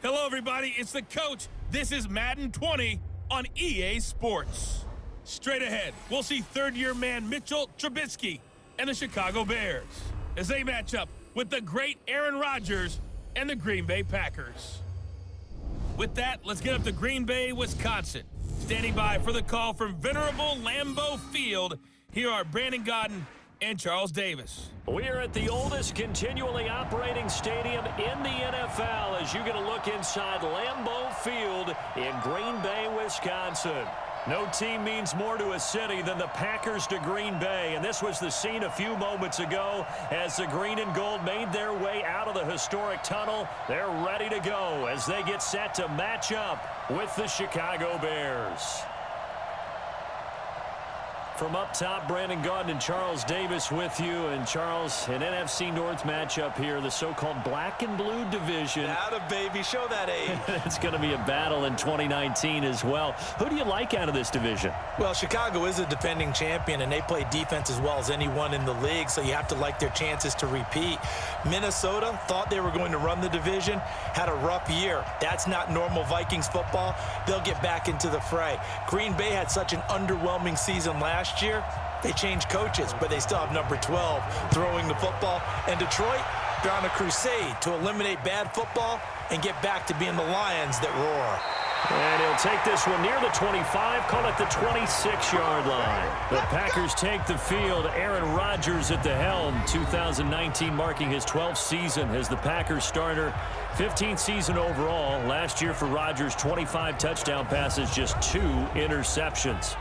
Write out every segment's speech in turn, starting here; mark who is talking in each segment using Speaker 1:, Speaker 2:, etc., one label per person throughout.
Speaker 1: Hello, everybody. It's the coach. This is Madden 20 on EA Sports. Straight ahead, we'll see third-year man Mitchell Trubisky and the Chicago Bears as they match up with the great Aaron Rodgers and the Green Bay Packers. With that, let's get up to Green Bay, Wisconsin. Standing by for the call from venerable Lambeau Field, here are Brandon Gaudin and Charles Davis.
Speaker 2: We are at the oldest continually operating stadium in the NFL as you get a look inside Lambeau Field in Green Bay, Wisconsin. No team means more to a city than the Packers to Green Bay, and this was the scene a few moments ago as the green and gold made their way out of the historic tunnel. They're ready to go as they get set to match up with the Chicago Bears. From up top, Brandon Gaudin and Charles Davis with you. And Charles, an NFC North matchup here, the so-called black and blue division.
Speaker 3: Atta baby, show that age.
Speaker 2: It's going to be a battle in 2019 as well. Who do you like out of this division?
Speaker 3: Well, Chicago is a defending champion, and they play defense as well as anyone in the league, so you have to like their chances to repeat. Minnesota thought they were going to run the division, had a rough year. That's not normal Vikings football. They'll get back into the fray. Green Bay had such an underwhelming season last year. They changed coaches, but they still have number 12 throwing the football. And Detroit, they're on a crusade to eliminate bad football and get back to being the Lions that roar.
Speaker 2: And he'll take this one near the 25, call it the 26-yard line. The Packers take the field. Aaron Rodgers at the helm. 2019 marking his 12th season as the Packers starter. 15th season overall. Last year for Rodgers, 25 touchdown passes, just 2 interceptions.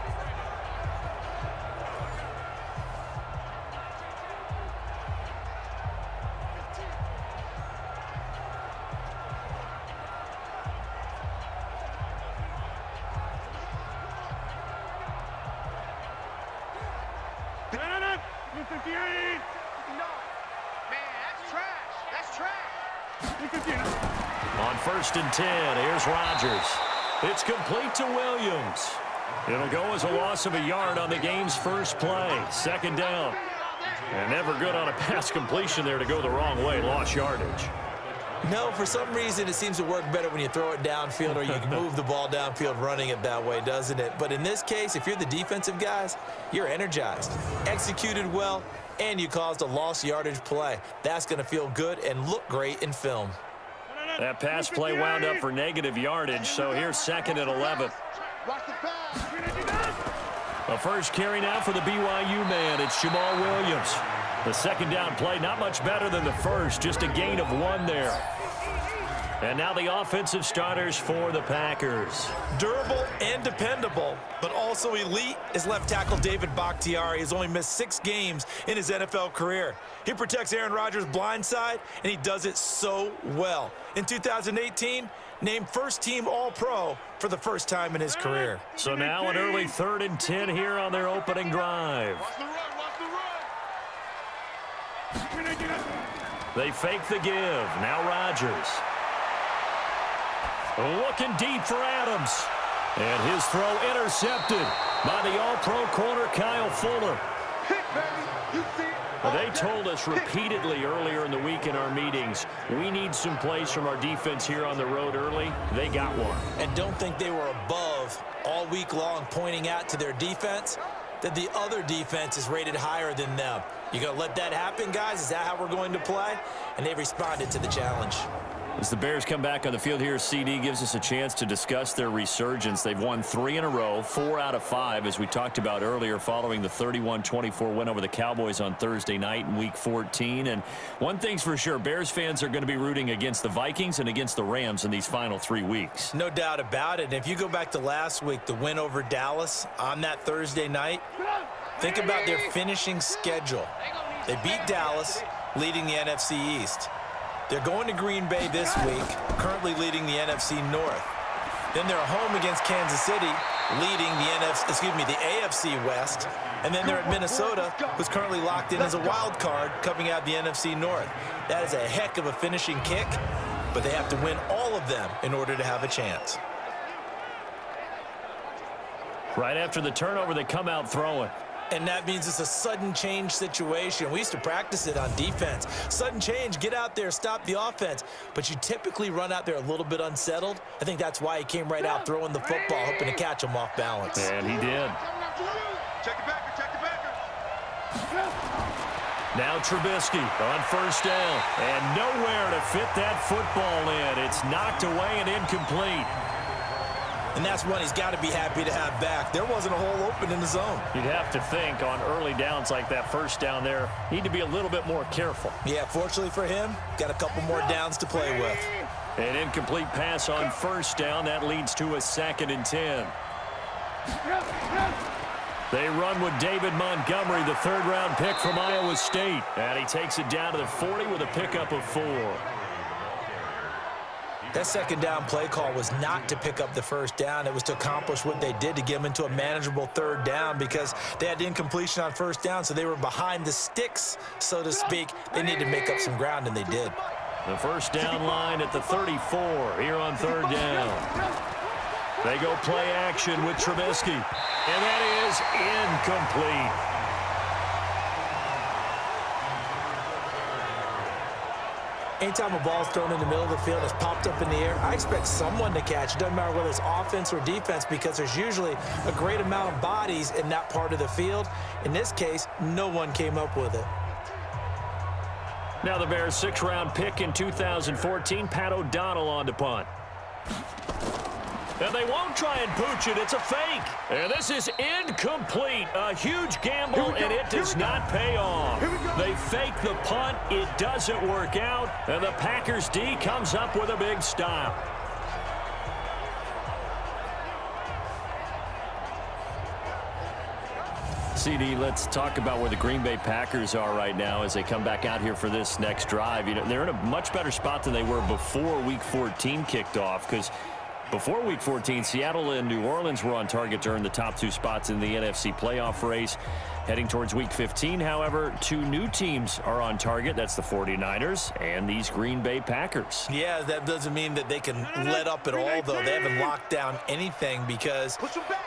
Speaker 2: On 1st and 10, here's Rodgers. It's complete to Williams. It'll go as a loss of a yard on the game's first play. 2nd down. And never good on a pass completion there to go the wrong way. Lost yardage.
Speaker 3: No, for some reason it seems to work better when you throw it downfield or you can move the ball downfield running it that way, doesn't it? But in this case, if you're the defensive guys, you're energized, executed well, and you caused a lost yardage play. That's going to feel good and look great in film.
Speaker 2: That pass play wound up for negative yardage, so here's 2nd and 11. The first carry now for the BYU man. It's Jamal Williams. The 2nd down play, not much better than the first, just a gain of 1 there. And now the offensive starters for the Packers.
Speaker 3: Durable and dependable, but also elite is left tackle David Bakhtiari. Has only missed 6 games in his NFL career. He protects Aaron Rodgers' blind side, and he does it so well. In 2018, named first-team All-Pro for the first time in his career.
Speaker 2: So now an early 3rd and 10 here on their opening drive. They fake the give. Now Rodgers. Looking deep for Adams. And his throw intercepted by the All-Pro corner, Kyle Fuller. They told us repeatedly earlier in the week in our meetings, we need some plays from our defense here on the road early. They got one.
Speaker 3: And don't think they were above all week long pointing out to their defense that the other defense is rated higher than them. You gonna let that happen, guys? Is that how we're going to play? And they responded to the challenge.
Speaker 2: As the Bears come back on the field here, CD gives us a chance to discuss their resurgence. They've won 3 in a row, 4 out of 5, as we talked about earlier, following the 31-24 win over the Cowboys on Thursday night in Week 14. And one thing's for sure, Bears fans are going to be rooting against the Vikings and against the Rams in these final 3 weeks.
Speaker 3: No doubt about it. And if you go back to last week, the win over Dallas on that Thursday night, think about their finishing schedule. They beat Dallas, leading the NFC East. They're going to Green Bay this week, currently leading the NFC North. Then they're home against Kansas City, leading the AFC West. And then they're at Minnesota, who's currently locked in as a wild card coming out of the NFC North. That is a heck of a finishing kick, but they have to win all of them in order to have a chance.
Speaker 2: Right after the turnover, they come out throwing.
Speaker 3: And that means it's a sudden change situation. We used to practice it on defense. Sudden change, get out there, stop the offense. But you typically run out there a little bit unsettled. I think that's why he came right out throwing the football, hoping to catch him off balance.
Speaker 2: And he did.
Speaker 4: Check the backer, check the backer.
Speaker 2: Now Trubisky on first down. And nowhere to fit that football in. It's knocked away and incomplete.
Speaker 3: And that's one he's got to be happy to have back. There wasn't a hole open in the zone.
Speaker 2: You'd have to think on early downs like that first down there, need to be a little bit more careful.
Speaker 3: Yeah, fortunately for him, got a couple more downs to play with.
Speaker 2: An incomplete pass on first down. That leads to a 2nd and 10. They run with David Montgomery, the third-round pick from Iowa State. And he takes it down to the 40 with a pickup of 4.
Speaker 3: That second down play call was not to pick up the first down. It was to accomplish what they did to get them into a manageable third down because they had incompletion on first down, so they were behind the sticks, so to speak. They needed to make up some ground, and they did.
Speaker 2: The first down line at the 34 here on third down. They go play action with Trubisky, and that is incomplete.
Speaker 3: Anytime a ball's thrown in the middle of the field that's popped up in the air, I expect someone to catch. It doesn't matter whether it's offense or defense because there's usually a great amount of bodies in that part of the field. In this case, no one came up with it.
Speaker 2: Now the Bears' 6th-round pick in 2014, Pat O'Donnell on to punt. And they won't try and pooch it. It's a fake. And this is incomplete. A huge gamble, and it does not pay off. They fake the punt. It doesn't work out. And the Packers D comes up with a big stop. CD, let's talk about where the Green Bay Packers are right now as they come back out here for this next drive. You know, they're in a much better spot than they were before Week 14 kicked off because before Week 14, Seattle and New Orleans were on target to earn the top 2 spots in the NFC playoff race. Heading towards Week 15, however, 2 new teams are on target. That's the 49ers and these Green Bay Packers.
Speaker 3: Yeah, that doesn't mean that they can let up at all, though. They haven't locked down anything because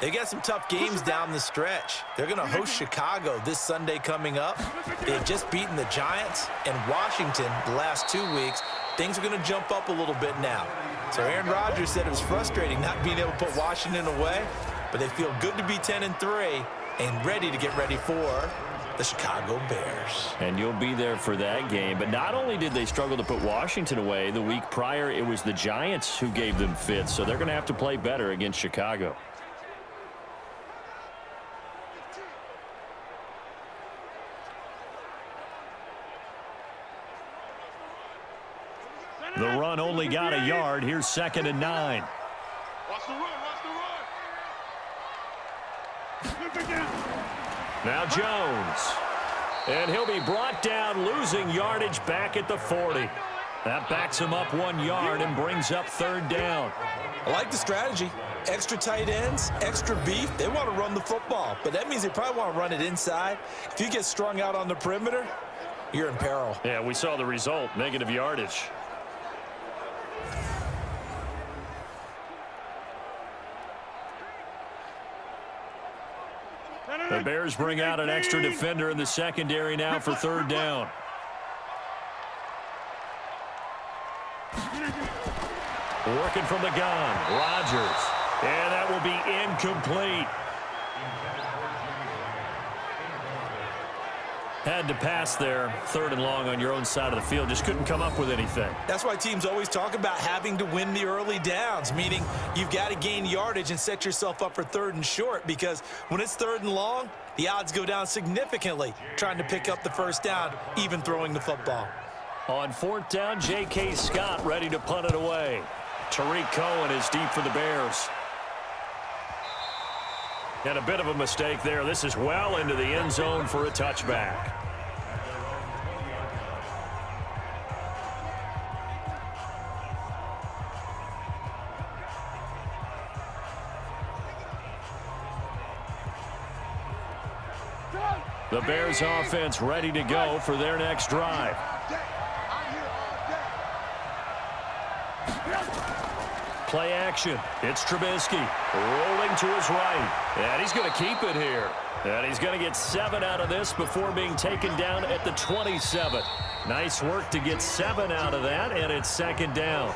Speaker 3: they got some tough games down the stretch. They're going to host Chicago this Sunday coming up. They've just beaten the Giants and Washington the last 2 weeks. Things are going to jump up a little bit now. So Aaron Rodgers said it was frustrating not being able to put Washington away, but they feel good to be 10-3 and ready to get ready for the Chicago Bears.
Speaker 2: And you'll be there for that game. But not only did they struggle to put Washington away, the week prior it was the Giants who gave them fits. So they're going to have to play better against Chicago. The run only got a yard. Here's 2nd and 9.
Speaker 4: Watch the run, watch the run.
Speaker 2: Now Jones. And he'll be brought down, losing yardage back at the 40. That backs him up 1 yard and brings up 3rd down.
Speaker 3: I like the strategy. Extra tight ends, extra beef. They want to run the football, but that means they probably want to run it inside. If you get strung out on the perimeter, you're in peril.
Speaker 2: Yeah, we saw the result, negative yardage. The Bears bring out an extra defender in the secondary now for 3rd down. Working from the gun, Rodgers. And that will be incomplete. Had to pass there, 3rd and long on your own side of the field. Just couldn't come up with anything.
Speaker 3: That's why teams always talk about having to win the early downs, meaning you've got to gain yardage and set yourself up for 3rd and short, because when it's 3rd and long, the odds go down significantly trying to pick up the first down, even throwing the football.
Speaker 2: On 4th down, J.K. Scott ready to punt it away. Tariq Cohen is deep for the Bears. And a bit of a mistake there. This is well into the end zone for a touchback. The Bears offense ready to go for their next drive. Play action. It's Trubisky rolling to his right. And he's going to keep it here. And he's going to get 7 out of this before being taken down at the 27. Nice work to get 7 out of that, and it's second down.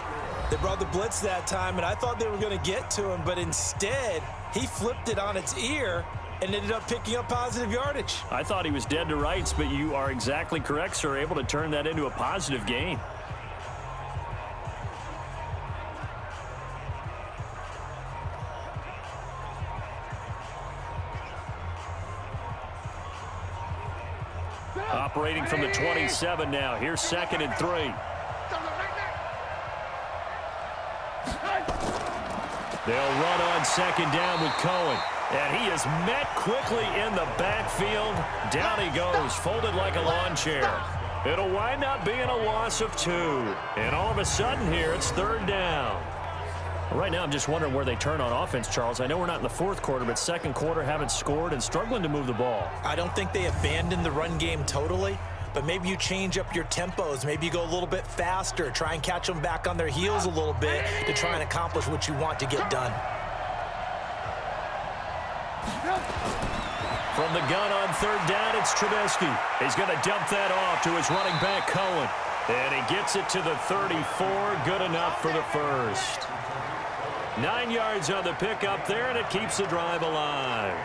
Speaker 3: They brought the blitz that time, and I thought they were going to get to him, but instead he flipped it on its ear and ended up picking up positive yardage.
Speaker 2: I thought he was dead to rights, but you are exactly correct, sir. Able to turn that into a positive gain. Operating from the 27 now. Here's 2nd and 3. They'll run on 2nd down with Cohen. And he is met quickly in the backfield. Down he goes, folded like a lawn chair. It'll wind up being a loss of 2. And all of a sudden here, it's 3rd down. Right now, I'm just wondering where they turn on offense, Charles. I know we're not in the 4th quarter, but 2nd quarter haven't scored and struggling to move the ball.
Speaker 3: I don't think they abandoned the run game totally, but maybe you change up your tempos. Maybe you go a little bit faster, try and catch them back on their heels a little bit to try and accomplish what you want to get done.
Speaker 2: From the gun on 3rd down, it's Trubisky. He's going to dump that off to his running back, Cohen. And he gets it to the 34. Good enough for the first. 9 yards on the pickup there, and it keeps the drive alive.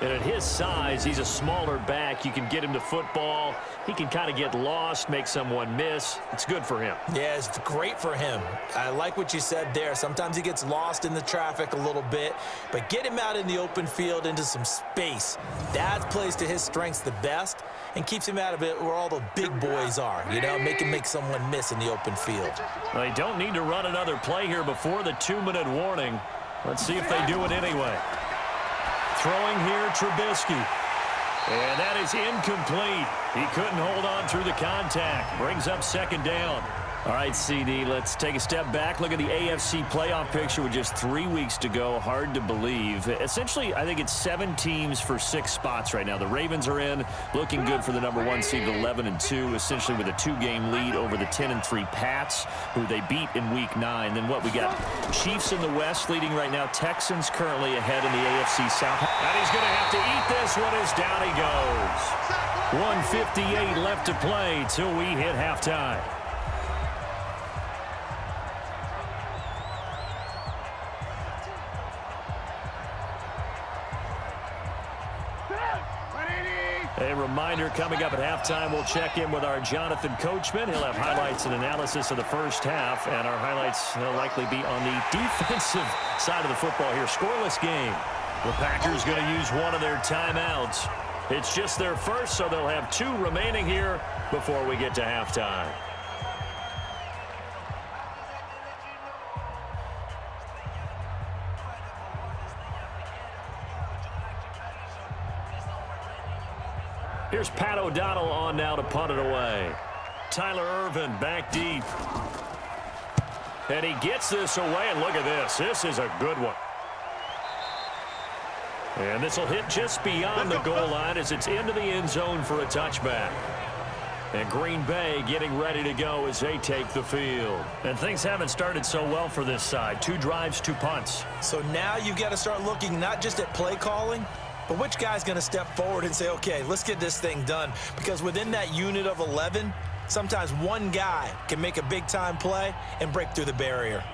Speaker 2: And at his size, he's a smaller back. You can get him to football. He can kind of get lost, make someone miss. It's good for him.
Speaker 3: Yeah, it's great for him. I like what you said there. Sometimes he gets lost in the traffic a little bit, but get him out in the open field into some space. That plays to his strengths the best and keeps him out of it where all the big boys are, you know, make him make someone miss in the open field.
Speaker 2: Well, they don't need to run another play here before the 2-minute warning. Let's see if they do it anyway. Throwing here, Trubisky. And that is incomplete. He couldn't hold on through the contact. Brings up 2nd down. All right, CD, let's take a step back. Look at the AFC playoff picture with just 3 weeks to go. Hard to believe. Essentially, I think it's 7 teams for 6 spots right now. The Ravens are in, looking good for the number 1 seed, 11-2, essentially with a 2-game lead over the 10-3 Pats, who they beat in Week 9. Then what we got? Chiefs in the West leading right now. Texans currently ahead in the AFC South. And he's going to have to eat this one as down he goes. 1:58 left to play till we hit halftime. A reminder, coming up at halftime, we'll check in with our Jonathan Coachman. He'll have highlights and analysis of the first half, and our highlights will likely be on the defensive side of the football here. Scoreless game. The Packers going to use one of their timeouts. It's just their first, so they'll have 2 remaining here before we get to halftime. Here's Pat O'Donnell on now to punt it away. Tyler Irvin back deep. And he gets this away, and look at this. This is a good one. And this will hit just beyond the goal line as it's into the end zone for a touchback. And Green Bay getting ready to go as they take the field. And things haven't started so well for this side. 2 drives, 2 punts.
Speaker 3: So now you've got to start looking not just at play calling, but which guy's going to step forward and say, okay, let's get this thing done? Because within that unit of 11, sometimes one guy can make a big-time play and break through the barrier.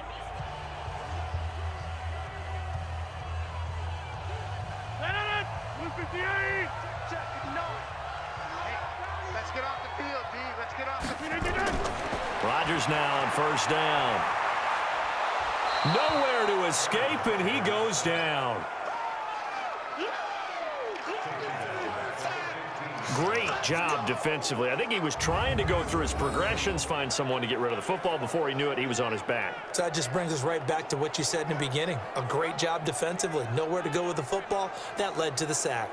Speaker 4: Let's get off the field, D. Let's get off the field.
Speaker 2: Rodgers now on 1st down. Nowhere to escape, and he goes down. Great job defensively. I think he was trying to go through his progressions, find someone to get rid of the football. Before he knew it, he was on his back.
Speaker 3: So that just brings us right back to what you said in the beginning. A great job defensively. Nowhere to go with the football. That led to the sack.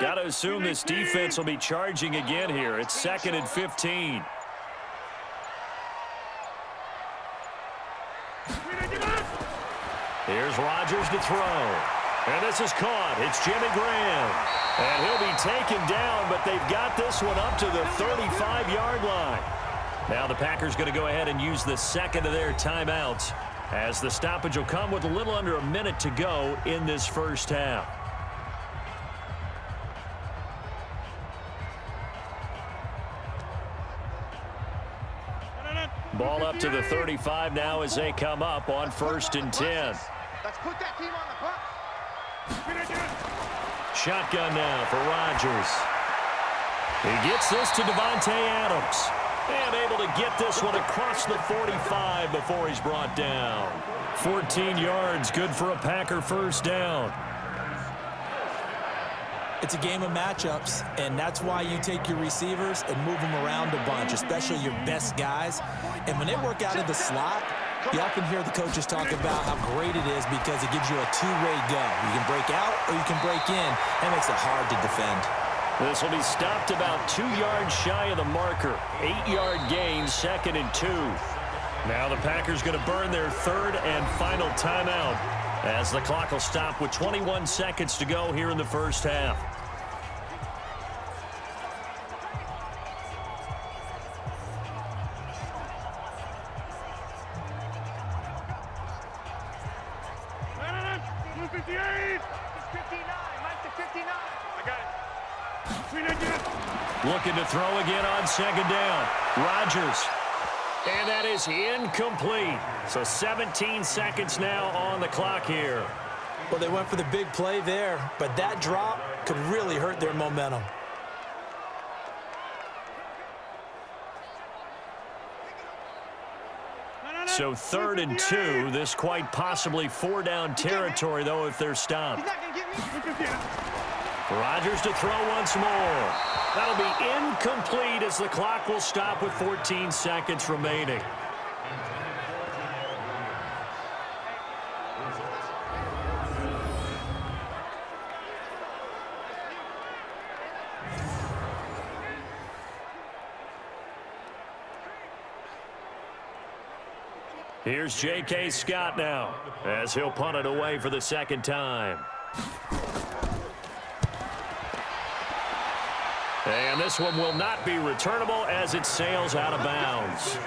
Speaker 2: Got to assume this defense will be charging again here. It's 2nd and 15. Here's Rodgers to throw. And this is caught. It's Jimmy Graham. And he'll be taken down, but they've got this one up to the 35-yard line. Now the Packers going to go ahead and use the second of their timeouts, as the stoppage will come with a little under a minute to go in this first half. Ball up to the 35 now as they come up on 1st and 10.
Speaker 4: Let's put that team on the bus.
Speaker 2: Shotgun now for Rodgers. He gets this to Devontae Adams. And able to get this one across the 45 before he's brought down. 14 yards, good for a Packer first down.
Speaker 3: It's a game of matchups, and that's why you take your receivers and move them around a bunch, especially your best guys. And when they work out of the slot, you often hear the coaches talk about how great it is because it gives you a two-way go. You can break out or you can break in. That makes it hard to defend.
Speaker 2: This will be stopped about 2 yards shy of the marker. 8-yard gain, 2nd and 2. Now the Packers going to burn their third and final timeout, as the clock will stop with 21 seconds to go here in the first half. Looking to throw again on 2nd down. Rodgers. And that is incomplete. So 17 seconds now on the clock here.
Speaker 3: Well, they went for the big play there, but that drop could really hurt their momentum.
Speaker 2: So 3rd and 2. This quite possibly 4-down territory, though, if they're stopped. Rodgers to throw once more. That'll be incomplete as the clock will stop with 14 seconds remaining. Here's J.K. Scott now, as he'll punt it away for the second time. And this one will not be returnable as it sails out of bounds.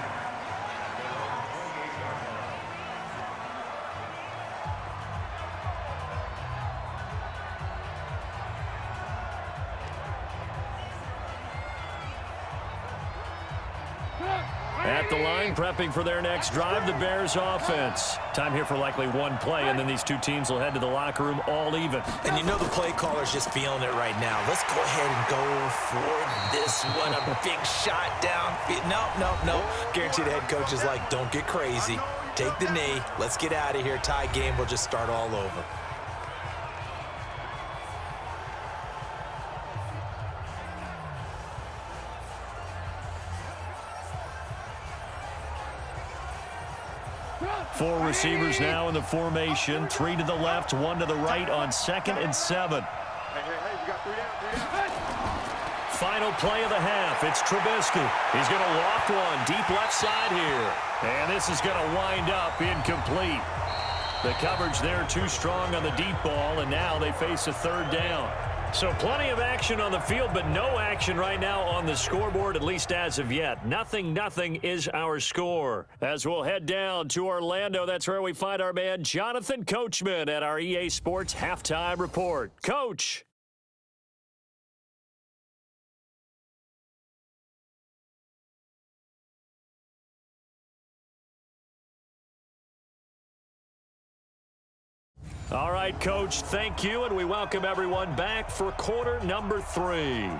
Speaker 2: At the line, prepping for their next drive, the Bears offense. Time here for likely one play, and then these two teams will head to the locker room all even.
Speaker 3: And you know the play caller's just feeling it right now. Let's go ahead and go for this one. A big shot down. No. Guarantee the head coach is like, don't get crazy. Take the knee. Let's get out of here. Tie game. We'll just start all over.
Speaker 2: Four receivers now in the formation. 3 to the left, 1 to the right on 2nd and 7. Final play of the half. It's Trubisky. He's going to loft one deep left side here. And this is going to wind up incomplete. The coverage there too strong on the deep ball, and now they face a 3rd down. So plenty of action on the field, but no action right now on the scoreboard, at least as of yet. 0-0 is our score. As we'll head down to Orlando, that's where we find our man Jonathan Coachman at our EA Sports Halftime Report. Coach. All right, Coach, thank you, and we welcome everyone back for quarter number 3.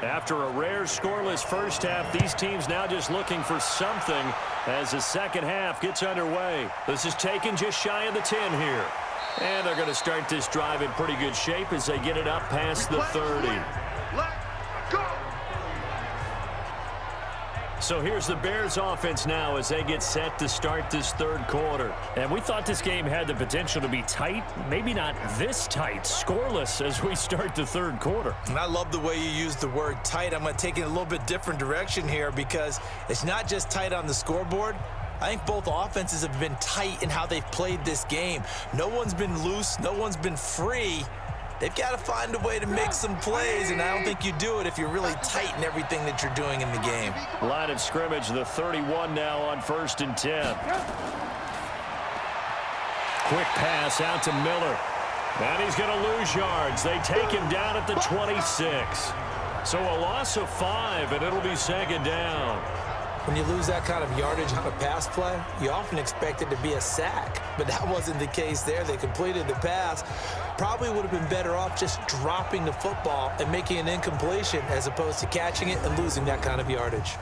Speaker 2: After a rare scoreless first half, these teams now just looking for something as the second half gets underway. This is taken just shy of the 10 here. And they're going to start this drive in pretty good shape as they get it up past the 30. So here's the Bears offense now as they get set to start this third quarter. And we thought this game had the potential to be tight, maybe not this tight, scoreless as we start the third quarter.
Speaker 3: And I love the way you use the word tight. I'm going to take it a little bit different direction here because it's not just tight on the scoreboard. I think both offenses have been tight in how they've played this game. No one's been loose. No one's been free. They've got to find a way to make some plays, and I don't think you do it if you're really tight in everything that you're doing in the game.
Speaker 2: Line of scrimmage, the 31 now on 1st and 10. Quick pass out to Miller. And he's going to lose yards. They take him down at the 26. So a loss of 5, and it'll be second down.
Speaker 3: When you lose that kind of yardage on a pass play, you often expect it to be a sack, but that wasn't the case there. They completed the pass. Probably would have been better off just dropping the football and making an incompletion as opposed to catching it and losing that kind of yardage.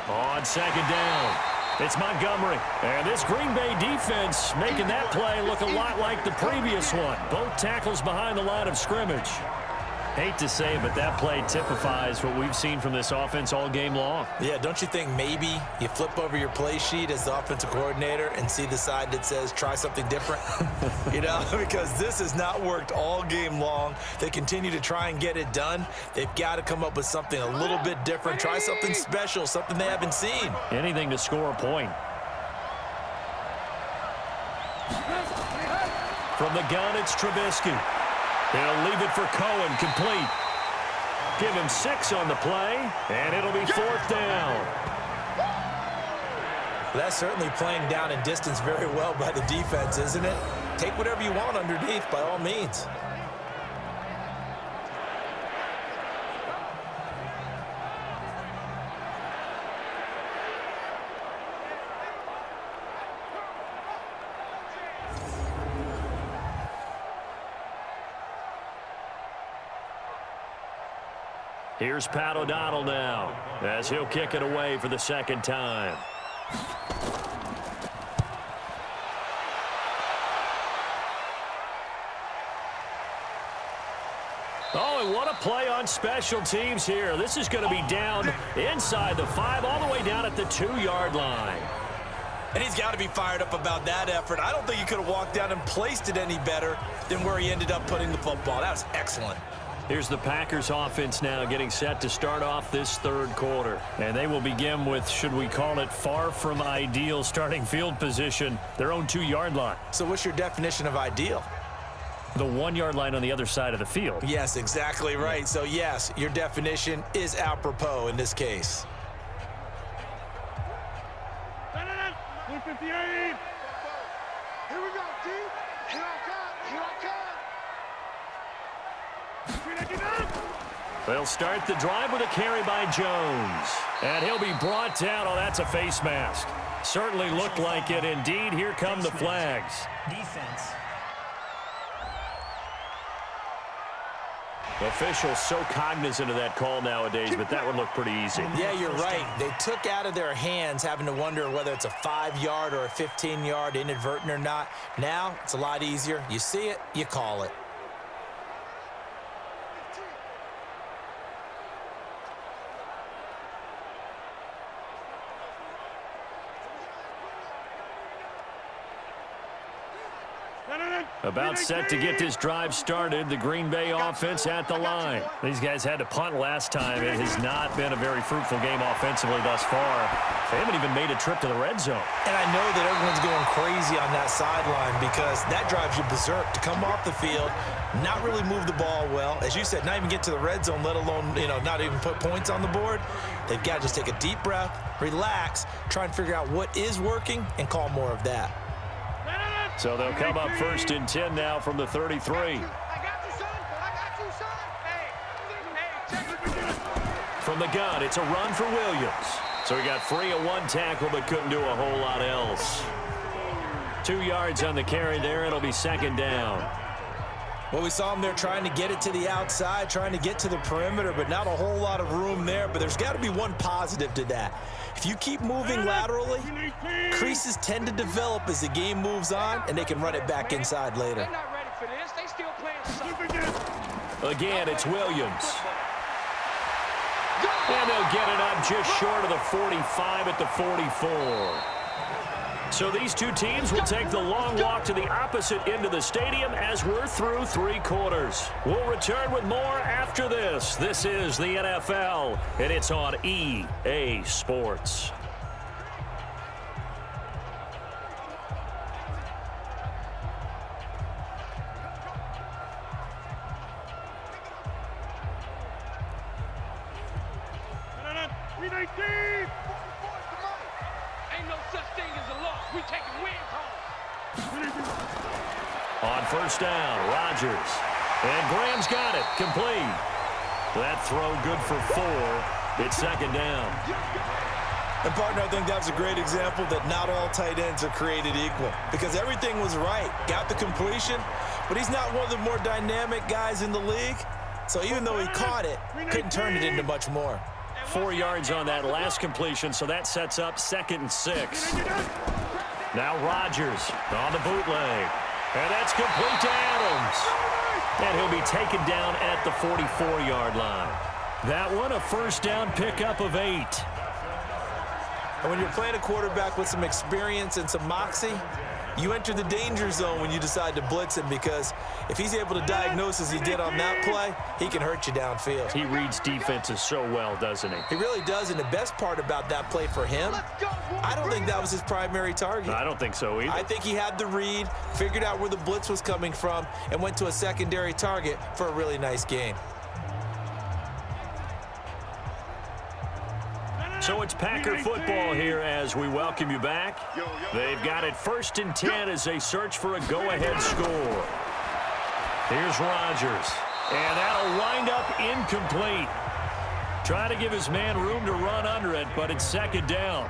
Speaker 2: On second down, it's Montgomery. And this Green Bay defense making that play look a lot like the previous one. Both tackles behind the line of scrimmage. Hate to say it, but that play typifies what we've seen from this offense all game long.
Speaker 3: Yeah, don't you think maybe you flip over your play sheet as the offensive coordinator and see the side that says try something different? You know, because this has not worked all game long. They continue to try and get it done. They've got to come up with something a little bit different. Try something special, something they haven't seen.
Speaker 2: Anything to score a point. From the gun, it's Trubisky. He'll leave it for Cohen, complete. Give him 6 on the play, and it'll be 4th down.
Speaker 3: That's certainly playing down in distance very well by the defense, isn't it? Take whatever you want underneath, by all means.
Speaker 2: Here's Pat O'Donnell now as he'll kick it away for the second time. Oh, and what a play on special teams here. This is going to be down inside the 5 all the way down at the 2-yard line.
Speaker 3: And he's got to be fired up about that effort. I don't think he could have walked down and placed it any better than where he ended up putting the football. That was excellent.
Speaker 2: Here's the Packers offense now getting set to start off this third quarter. And they will begin with, should we call it, far from ideal starting field position, their own 2-yard line.
Speaker 3: So what's your definition of ideal?
Speaker 2: The 1-yard line on the other side of the field.
Speaker 3: Yes, exactly right. So yes, your definition is apropos in this case.
Speaker 4: 158. Here we go, T. Here I come. Here I come.
Speaker 2: They'll start the drive with a carry by Jones. And he'll be brought down. Oh, that's a face mask. Certainly looked like it. Indeed, here come the flags.
Speaker 5: Defense.
Speaker 2: Officials so cognizant of that call nowadays, but that would look pretty easy.
Speaker 3: Yeah, you're right. They took out of their hands having to wonder whether it's a 5-yard or a 15-yard, inadvertent or not. Now, it's a lot easier. You see it, you call it.
Speaker 2: About set to get this drive started. The Green Bay offense at the line. These guys had to punt last time. It has not been a very fruitful game offensively thus far. They haven't even made a trip to the red zone. And I know that everyone's going crazy on that sideline because that drives you berserk to come off the field, not really move the ball well. As you said, not even get to the red zone, let alone, not even put points on the board. They've got to just take a deep breath, relax, try and figure out what is working, and call more of that. So they'll come up 1st and 10 now from the 33.
Speaker 4: I got you, son. I got you, son. Hey, check.
Speaker 2: From From the gun, it's a run for Williams. So he got free of one tackle but couldn't do a whole lot else. 2 yards on the carry there. It'll be second down.
Speaker 3: Well, we saw him there trying to get it to the outside, trying to get to the perimeter, but not a whole lot of room there. But there's got to be one positive to that. If you keep moving laterally, creases tend to develop as the game moves on, and they can run it back inside later.
Speaker 4: They're not ready for this. They still playing soccer.
Speaker 2: Again, it's Williams. And they'll get it up just short of the 45 at the 44. So these two teams will take the long walk to the opposite end of the stadium as we're through 3 quarters. We'll return with more after this. This is the NFL, and it's on EA Sports.
Speaker 4: Ain't no such thing as a loss. We taking wins home.
Speaker 2: On first down, Rodgers. And Graham's got it. Complete. That throw good for 4. It's second down.
Speaker 3: And, partner, I think that's a great example that not all tight ends are created equal because everything was right. Got the completion, but he's not one of the more dynamic guys in the league. So even though he caught it, couldn't turn it into much more.
Speaker 2: 4 yards on that last completion, so that sets up 2nd and 6. Now Rodgers on the bootleg. And that's complete to Adams. And he'll be taken down at the 44-yard line. That one a first down pickup of 8.
Speaker 3: And when you're playing a quarterback with some experience and some moxie, you enter the danger zone when you decide to blitz him because if he's able to diagnose as he did on that play, he can hurt you downfield.
Speaker 2: He reads defenses so well, doesn't he?
Speaker 3: He really does, and the best part about that play for him, I don't think that was his primary target.
Speaker 2: I don't think so either.
Speaker 3: I think he had the read, figured out where the blitz was coming from, and went to a secondary target for a really nice gain.
Speaker 2: So it's Packer football here as we welcome you back. They've got it 1st and 10 as they search for a go-ahead score. Here's Rodgers. And that'll wind up incomplete. Trying to give his man room to run under it, but it's second down.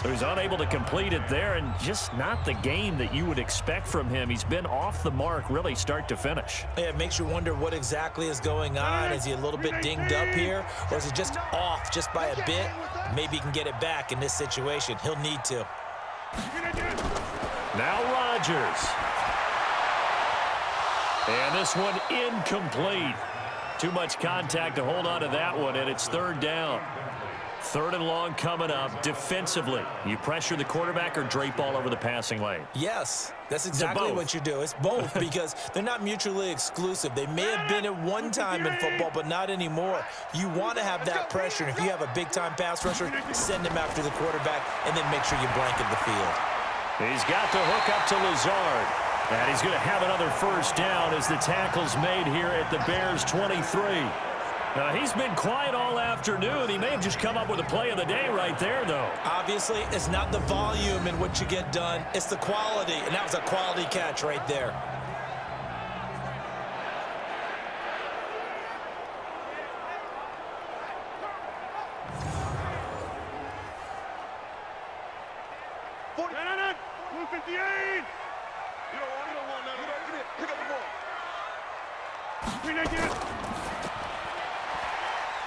Speaker 2: So he's unable to complete it there, and just not the game that you would expect from him. He's been off the mark really start to finish.
Speaker 3: Yeah, it makes you wonder what exactly is going on. Is he a little bit dinged up here, or is it just off just by a bit? Maybe he can get it back in this situation. He'll need to.
Speaker 2: Now Rodgers. And this one incomplete. Too much contact to hold on to that one, and it's 3rd down. 3rd and long coming up. Defensively, you pressure the quarterback or drape all over the passing lane?
Speaker 3: Yes, that's exactly what you do. It's both because they're not mutually exclusive. They may have been at one time in football, but not anymore. You want to have that pressure. And if you have a big-time pass rusher, send him after the quarterback and then make sure you blanket the field.
Speaker 2: He's got the hook up to Lazard. And he's going to have another first down as the tackle's made here at the Bears' 23. He's been quiet all afternoon. He may have just come up with a play of the day right there, though.
Speaker 3: Obviously, it's not the volume in what you get done. It's the quality, and that was a quality catch right there.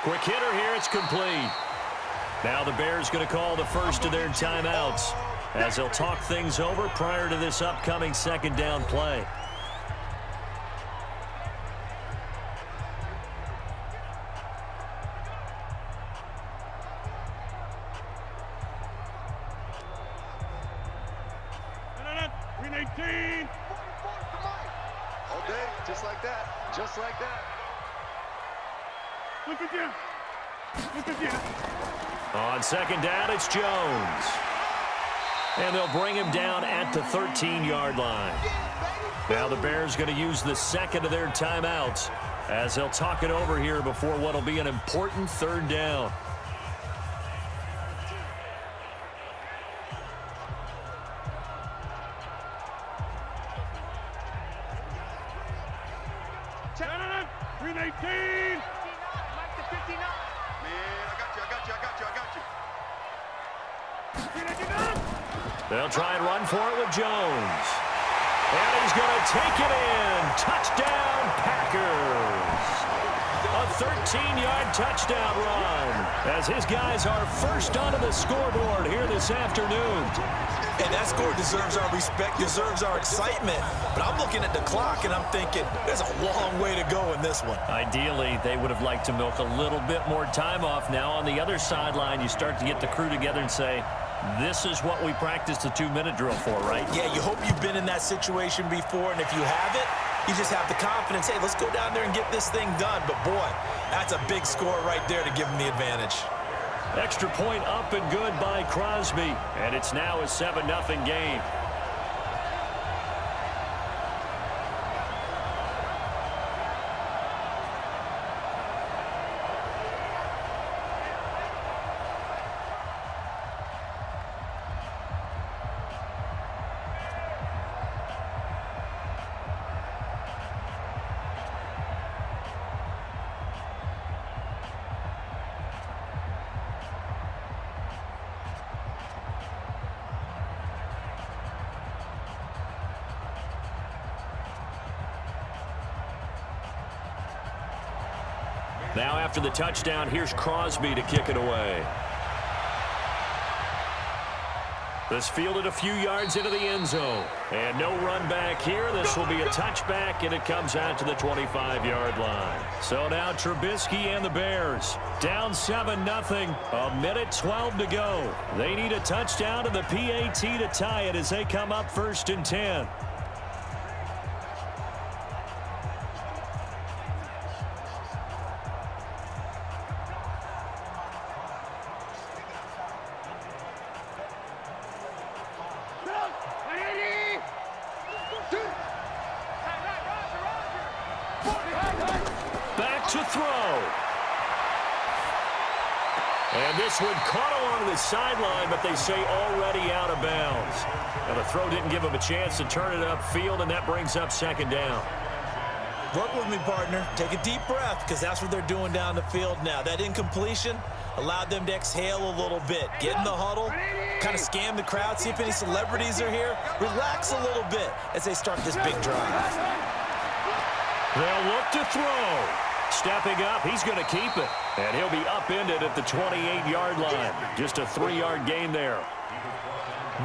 Speaker 2: Quick hitter here, it's complete. Now the Bears going to call the first of their timeouts as they'll talk things over prior to this upcoming 2nd down play.
Speaker 4: All day, just like that, just like that.
Speaker 2: On 2nd down, it's Jones. And they'll bring him down at the 13-yard line. Now the Bears going to use the 2nd of their timeouts as they'll talk it over here before what will be an important 3rd down. They'll try and run for it with Jones. And he's going to take it in. Touchdown, Packers. A 13-yard touchdown run as his guys are first onto the scoreboard here this afternoon.
Speaker 3: And that score deserves our respect, deserves our excitement. But I'm looking at the clock, and I'm thinking there's a long way to go in this one.
Speaker 2: Ideally, they would have liked to milk a little bit more time off. Now on the other sideline, you start to get the crew together and say, this is what we practiced the 2-minute drill for, right?
Speaker 3: Yeah, you hope you've been in that situation before, and if you haven't, you just have the confidence, hey, let's go down there and get this thing done. But, boy, that's a big score right there to give them the advantage.
Speaker 2: Extra point up and good by Crosby, and it's now a 7-0 game. Now after the touchdown, here's Crosby to kick it away. This fielded a few yards into the end zone. And no run back here. This will be a touchback, and it comes out to the 25-yard line. So now Trubisky and the Bears down 7-0. A minute 12 to go. They need a touchdown and the PAT to tie it as they come up 1st and 10. Back to throw. And this one caught along the sideline, but they say already out of bounds. Now the throw didn't give him a chance to turn it upfield, and that brings up 2nd down.
Speaker 3: Work with me, partner. Take a deep breath, because that's what they're doing down the field now. That incompletion allowed them to exhale a little bit. Get in the huddle, kind of scan the crowd, see if any celebrities are here. Relax a little bit as they start this big drive.
Speaker 2: They'll look to throw. Stepping up, he's going to keep it. And he'll be upended at the 28-yard line. Just a 3-yard gain there.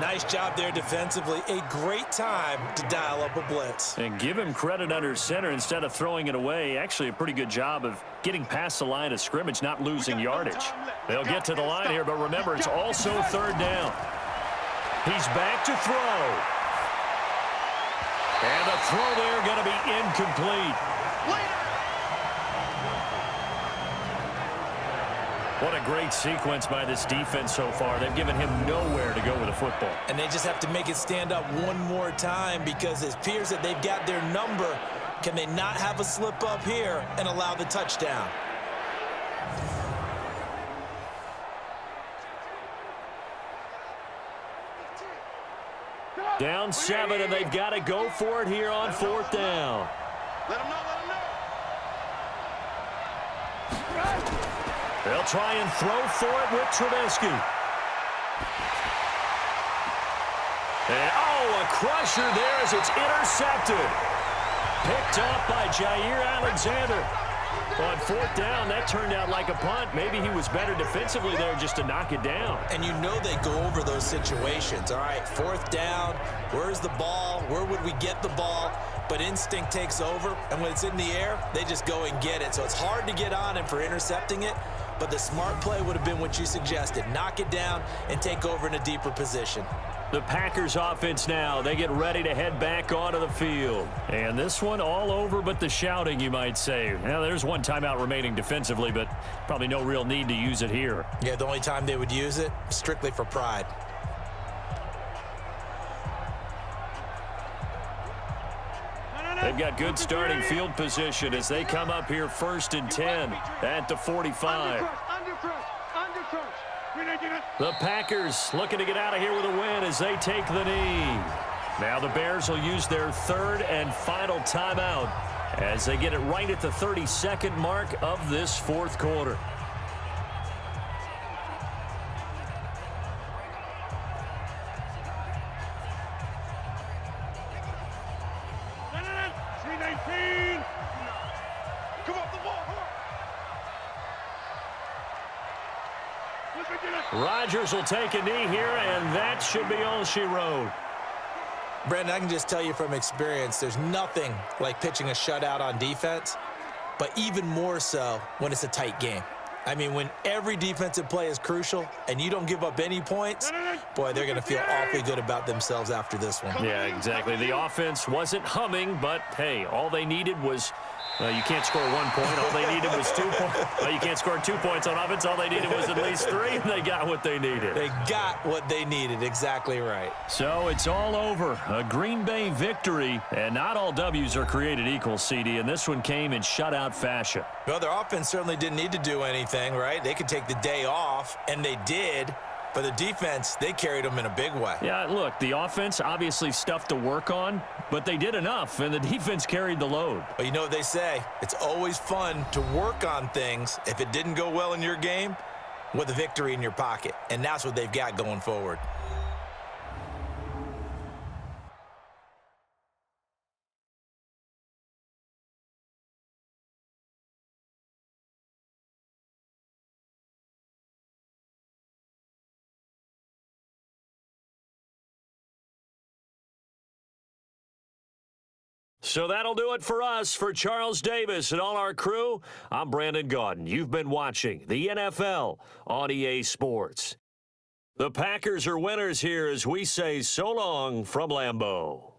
Speaker 3: Nice job there defensively. A great time to dial up a blitz.
Speaker 2: And give him credit under center instead of throwing it away. Actually a pretty good job of getting past the line of scrimmage, not losing yardage. They'll get to the line here, but remember, it's also 3rd down. He's back to throw. And the throw there going to be incomplete. What a great sequence by this defense so far. They've given him nowhere to go with the football.
Speaker 3: And they just have to make it stand up one more time, because it appears that they've got their number. Can they not have a slip up here and allow the touchdown?
Speaker 2: Down 7, and they've got to go for it here on 4th down.
Speaker 4: Let him know, let him know.
Speaker 2: They'll try and throw for it with Trubisky. And, oh, a crusher there as it's intercepted. Picked up by Jair Alexander. On 4th down, that turned out like a punt. Maybe he was better defensively there just to knock it down.
Speaker 3: And you know they go over those situations. All right, 4th down, where's the ball? Where would we get the ball? But instinct takes over, and when it's in the air, they just go and get it. So it's hard to get on him for intercepting it, but the smart play would have been what you suggested. Knock it down and take over in a deeper position.
Speaker 2: The Packers offense now, they get ready to head back onto the field. And this one all over but the shouting, you might say. Now, there's one timeout remaining defensively, but probably no real need to use it here.
Speaker 3: Yeah, the only time they would use it, strictly for pride.
Speaker 2: They've got good starting field position as they come up here 1st and 10 at the 45. The Packers looking to get out of here with a win as they take the knee. Now the Bears will use their 3rd and final timeout as they get it right at the 32nd mark of this 4th quarter. Rodgers will take a knee here, and that should be all she wrote.
Speaker 3: Brandon, I can just tell you from experience, there's nothing like pitching a shutout on defense, but even more so when it's a tight game. I mean, when every defensive play is crucial and you don't give up any points, boy, they're going to feel awfully good about themselves after this one.
Speaker 2: Yeah, exactly. The offense wasn't humming, but, hey, all they needed was you can't score 1 point. All they needed was 2 points. You can't score 2 points on offense. All they needed was at least 3, and they got what they needed.
Speaker 3: They got what they needed. Exactly right.
Speaker 2: So it's all over. A Green Bay victory, and not all W's are created equal, CD, and this one came in shutout fashion.
Speaker 3: Well, their offense certainly didn't need to do anything, right? They could take the day off, and they did. But the defense, they carried them in a big way.
Speaker 2: Yeah, look, the offense, obviously stuff to work on, but they did enough, and the defense carried the load.
Speaker 3: But you know what they say, it's always fun to work on things if it didn't go well in your game with a victory in your pocket, and that's what they've got going forward.
Speaker 2: So that'll do it for us. For Charles Davis and all our crew, I'm Brandon Gaudin. You've been watching the NFL on EA Sports. The Packers are winners here as we say so long from Lambeau.